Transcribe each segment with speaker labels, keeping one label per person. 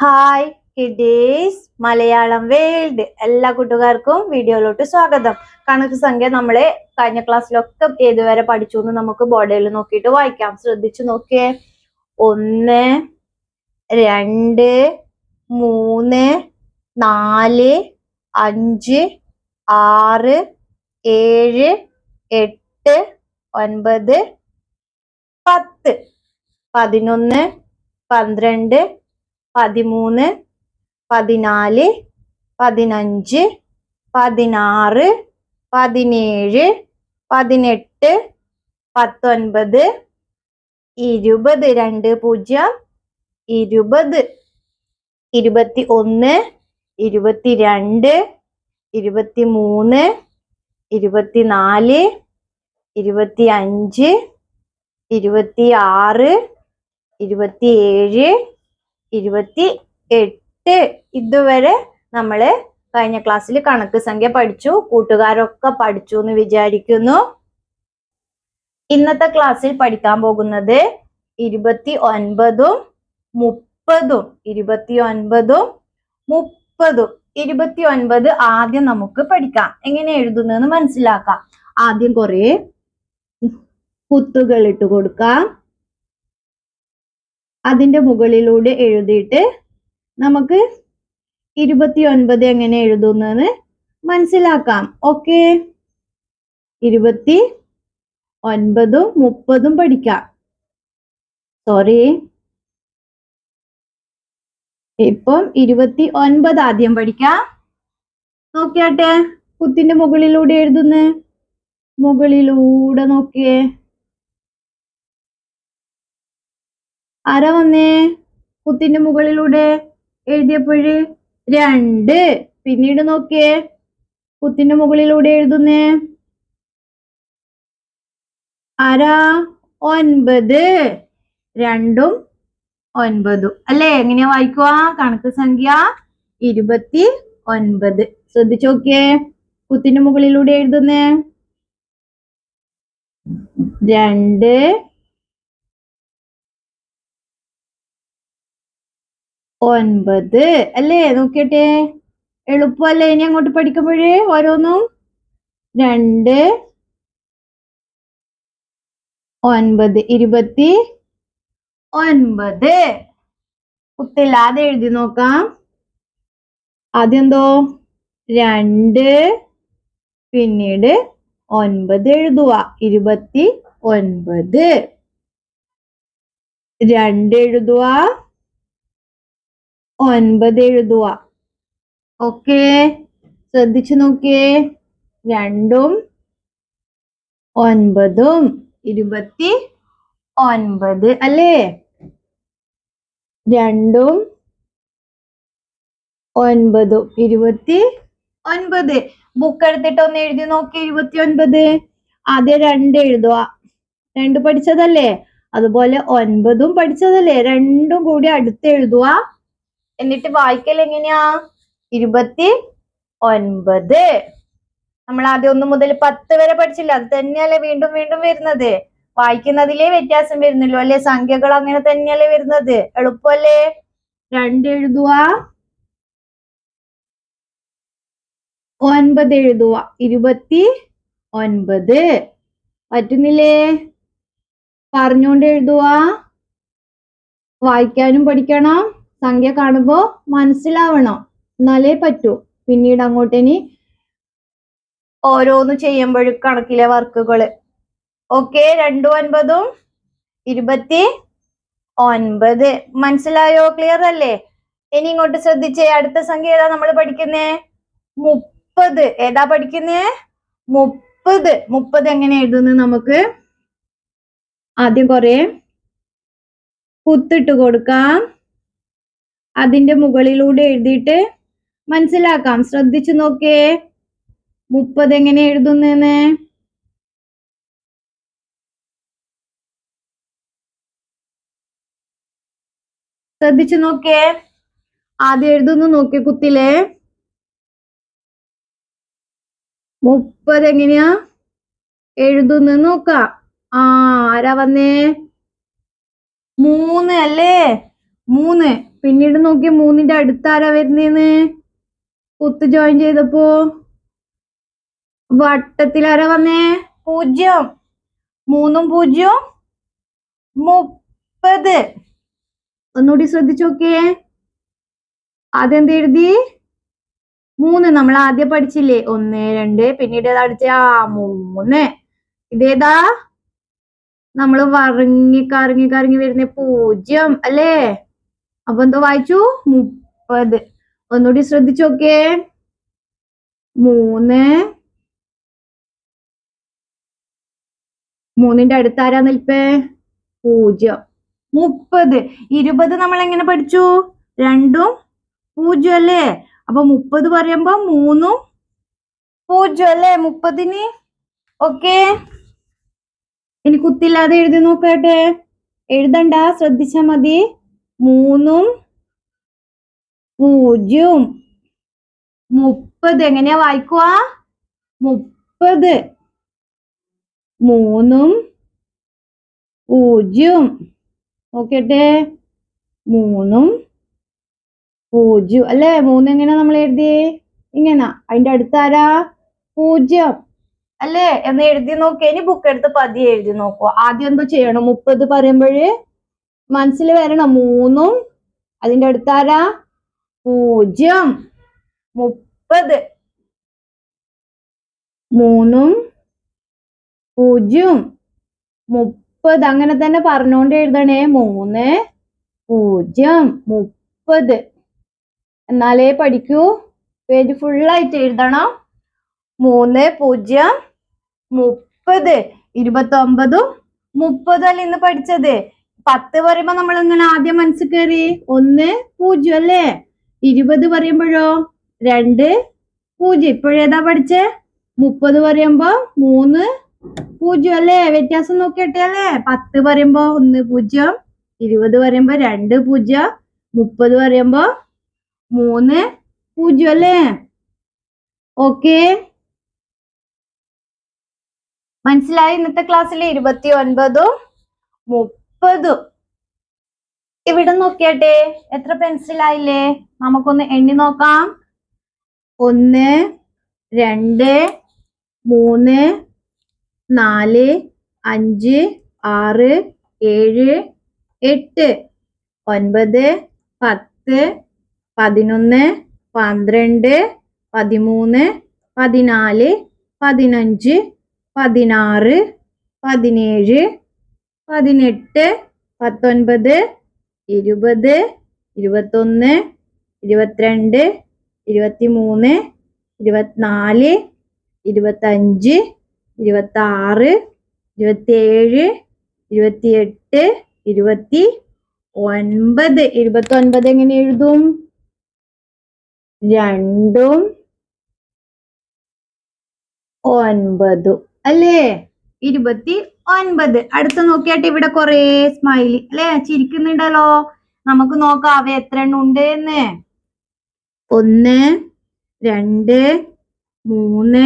Speaker 1: Hi kiddies Malayalam world. എല്ലാ കൂട്ടുകാർക്കും വീഡിയോയിലോട്ട് സ്വാഗതം. കണക്ക് സംഖ്യ നമ്മളെ കഴിഞ്ഞ ക്ലാസ്സിലൊക്കെ ഏതുവരെ പഠിച്ചു എന്ന് നമുക്ക് ബോർഡിൽ നോക്കിയിട്ട് വായിക്കാം. ശ്രദ്ധിച്ചു നോക്കിയേ. 1 2 3 4 5 6 7 8 9 10 11 12 13 14 15 16 17 18 19 20 2 0 20 21 22 23 24 25 26 27 28 ഇതുവരെ നമ്മള് കഴിഞ്ഞ ക്ലാസ്സിൽ കണക്ക് സംഖ്യ പഠിച്ചു. കൂട്ടുകാരൊക്കെ പഠിച്ചു എന്ന് വിചാരിക്കുന്നു. ഇന്നത്തെ ക്ലാസ്സിൽ പഠിക്കാൻ പോകുന്നത് 29ഉം 30ഉം 29ഉം 30ഉം 29 ആദ്യം നമുക്ക് പഠിക്കാം. എങ്ങനെ എഴുതുന്നതെന്ന് മനസ്സിലാക്കാം. ആദ്യം കുറെ കുത്തുകൾ ഇട്ട് കൊടുക്കാം. അതിന്റെ മുകളിലൂടെ എഴുതിയിട്ട് നമുക്ക് 29 എങ്ങനെ എഴുതുന്നെന്ന് മനസ്സിലാക്കാം. ഓക്കെ, 29ഉം 30ഉം പഠിക്കാം. ഇപ്പം 29 ആദ്യം പഠിക്കാം. നോക്കിയാട്ടെ, കുത്തിന്റെ മുകളിലൂടെ എഴുതുന്നേ. മുകളിലൂടെ നോക്കിയേ. ആരാ വന്നേ? കുത്തിന്റെ മുകളിലൂടെ എഴുതിയപ്പോഴ് 2. പിന്നീട് നോക്കിയേ, കുത്തിന്റെ മുകളിലൂടെ എഴുതുന്നേ. ആരാ? 9. 2ഉം 9ഉം അല്ലേ? എങ്ങനെയാ വായിക്കുക? കണക്ക് സംഖ്യ 29. ശ്രദ്ധിച്ചു നോക്കിയേ, കുത്തിന്റെ മുകളിലൂടെ എഴുതുന്നേ. 2 9 അല്ലേ? നോക്കിയട്ടെ, എളുപ്പമല്ലേ? ഇനി അങ്ങോട്ട് പഠിക്കുമ്പോഴേ ഓരോന്നും. 2 9 29. കുത്തില്ലാതെ എഴുതി നോക്കാം. ആദ്യം എന്തോ 2 പിന്നീട് 9 എഴുതുക. 29. 2 എഴുതുക, 9 എഴുതുക. ഓക്കെ, ശ്രദ്ധിച്ചു നോക്കിയേ. 2ഉം 9ഉം 29 അല്ലേ? 2ഉം 9ഉം 29. ബുക്ക് എടുത്തിട്ട് ഒന്ന് എഴുതി നോക്കി. 29 ആദ്യം 2 എഴുതുക. 2 പഠിച്ചതല്ലേ? അതുപോലെ 9ഉം പഠിച്ചതല്ലേ? രണ്ടും കൂടി അടുത്ത് എഴുതുക. എന്നിട്ട് വായിക്കൽ എങ്ങനെയാ? 29. നമ്മൾ ആദ്യം 1 മുതൽ 10 വരെ പഠിച്ചില്ല. അത് തന്നെയല്ലേ വീണ്ടും വീണ്ടും വരുന്നത്. വായിക്കുന്നതിലേ വ്യത്യാസം വരുന്നല്ലോ അല്ലെ? സംഖ്യകൾ അങ്ങനെ തന്നെയല്ലേ വരുന്നത്. എളുപ്പമല്ലേ? 2 എഴുതുക, 9 എഴുതുക. 29. പറ്റുന്നില്ലേ? പറഞ്ഞുകൊണ്ട് എഴുതുക. വായിക്കാനും പഠിക്കണം. സംഖ്യ കാണുമ്പോ മനസ്സിലാവണം, എന്നാലേ പറ്റൂ. പിന്നീട് അങ്ങോട്ട് ഇനി ഓരോന്ന് ചെയ്യുമ്പോഴും കണക്കിലെ വർക്കുകള്. ഓക്കെ, 2ഉം 9ഉം 29. മനസ്സിലായോ? ക്ലിയർ അല്ലേ? ഇനി ഇങ്ങോട്ട് ശ്രദ്ധിച്ചേ. അടുത്ത സംഖ്യ ഏതാ നമ്മൾ പഠിക്കുന്നേ? 30. ഏതാ പഠിക്കുന്നേ? 30. 30 എങ്ങനെ എഴുതുന്നു? നമുക്ക് ആദ്യം കുറെ കുത്തിട്ട് കൊടുക്കാം. അതിന്റെ മുകളിലൂടെ എഴുതിയിട്ട് മനസ്സിലാക്കാം. ശ്രദ്ധിച്ചു നോക്കിയേ, 30 എങ്ങനെ എഴുതുന്നെന്ന്. ശ്രദ്ധിച്ചു നോക്കിയേ. ആദ്യം എഴുതുന്നു നോക്കിയേ കുത്തിലെ. 30 എങ്ങനെയാ എഴുതുന്നു നോക്കാം. ആരാ വന്നേ? 3 അല്ലേ? 3. പിന്നീട് നോക്കിയ 3ന്റെ അടുത്താരാ വരുന്നേന്ന്? കുത്ത് ജോയിൻ ചെയ്തപ്പോ വട്ടത്തിലാരാ വന്നേ? 0. 3ഉം 0ഉം 30. ഒന്നുകൂടി ശ്രദ്ധിച്ചു നോക്കിയേ. ആദ്യം എന്ത് എഴുതി? 3 നമ്മൾ ആദ്യം പഠിച്ചില്ലേ? 1 2 പിന്നീട് ഏതാ അടിച്ച? 3. ഇതേതാ? നമ്മള് കറങ്ങി വരുന്ന 0 അല്ലേ? അപ്പൊ എന്തോ വായിച്ചു? 30. ഒന്നുകൂടി ശ്രദ്ധിച്ചു നോക്കിയേ. 3ന്റെ അടുത്താരാ നിൽപ്പേ? 0. 30. 20 നമ്മൾ എങ്ങനെ പഠിച്ചു? 2ഉം 0 അല്ലേ? അപ്പൊ 30 പറയുമ്പോ 3ഉം 0 അല്ലേ? 30ന്. ഓക്കെ, ഇനി കുത്തില്ലാതെ എഴുതി നോക്കട്ടെ. എഴുതണ്ട, ശ്രദ്ധിച്ചാ മതി. 3ഉം 0ഉം 30. എങ്ങനെയാ വായിക്കുക? 30. 3ഉം 0ഉം. നോക്കട്ടെ. 3ഉം 0 അല്ലേ? 3 എങ്ങനെ നമ്മൾ എഴുതി? ഇങ്ങനെ. അതിന്റെ അടുത്താരാ? 0 അല്ലേ? എന്ന് എഴുതി നോക്കി. ഇനി ബുക്ക് എടുത്ത് പതിയെ എഴുതി നോക്കുക. ആദ്യം എന്തോ ചെയ്യണം? 30 പറയുമ്പോഴ് മനസ്സിൽ വരണം 3ഉം അതിന്റെ അടുത്താരാ? 0. 30. 3ഉം 0ഉം 30. അങ്ങനെ തന്നെ പറഞ്ഞോണ്ട് എഴുതണേ. 3 0 30. എന്നാലേ പഠിക്കൂ. പേജ് ഫുള്ളായിട്ട് എഴുതണം. 3 0 30. 29ഉം 30 അല്ലേ ഇന്ന് പഠിച്ചത്? 10 പറയുമ്പോ നമ്മൾ ഇങ്ങനെ ആദ്യം മനസ്സിൽ കയറി 1 0 അല്ലേ? 20 പറയുമ്പോഴോ 2 0. ഇപ്പോഴേതാ പഠിച്ചേ? 30 പറയുമ്പോ 3 0 അല്ലേ? വ്യത്യാസം നോക്കിയിട്ടേ അല്ലേ? 10 പറയുമ്പോ 1 0, 20 പറയുമ്പോ 2 0, 30 പറയുമ്പോ 3 0 അല്ലേ? ഓക്കെ, മനസ്സിലായി? ഇന്നത്തെ ക്ലാസ്സിൽ 29ഉം 30ഉം. ഇവിടെ നോക്കിയാട്ടെ, എത്ര പെൻസിലായില്ലേ? നമുക്കൊന്ന് എണ്ണി നോക്കാം. 1 2 3 4 5 6 7 8 9 10 11 12 13 14 15 16 17 18 19 20 21 22 23 24 25 26 27 28 29. 29 എങ്ങനെ എഴുതും? 2ഉം 9 അല്ലേ? 29. അടുത്ത നോക്കിയാട്ടെ, ഇവിടെ കൊറേ സ്മൈലി അല്ലെ, ചിരിക്കുന്നുണ്ടല്ലോ. നമുക്ക് നോക്കാം അവ എത്ര എണ്ണം ഉണ്ട് എന്ന്. 1 2 3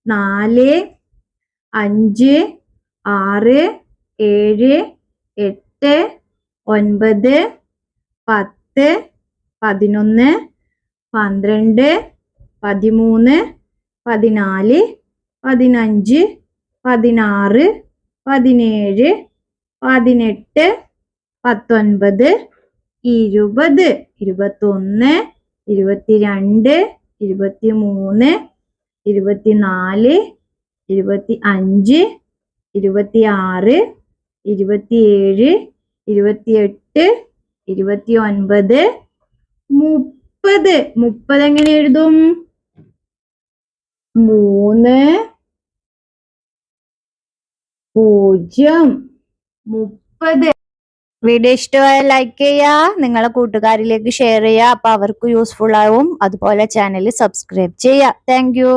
Speaker 1: 4 5 6 7 8 9 10 11 12 13 14 15 16 17 18 19 20 21 22 23 24 25 26 27 28 29 30. 30 എങ്ങനെ എഴുതും? 3 0 30. വീഡിയോ ഇഷ്ടമായ ലൈക്ക് ചെയ്യുക, നിങ്ങളെ കൂട്ടുകാരിലേക്ക് ഷെയർ ചെയ്യുക. അപ്പൊ അവർക്ക് യൂസ്ഫുൾ ആവും. അതുപോലെ ചാനൽ സബ്സ്ക്രൈബ് ചെയ്യുക. Thank you.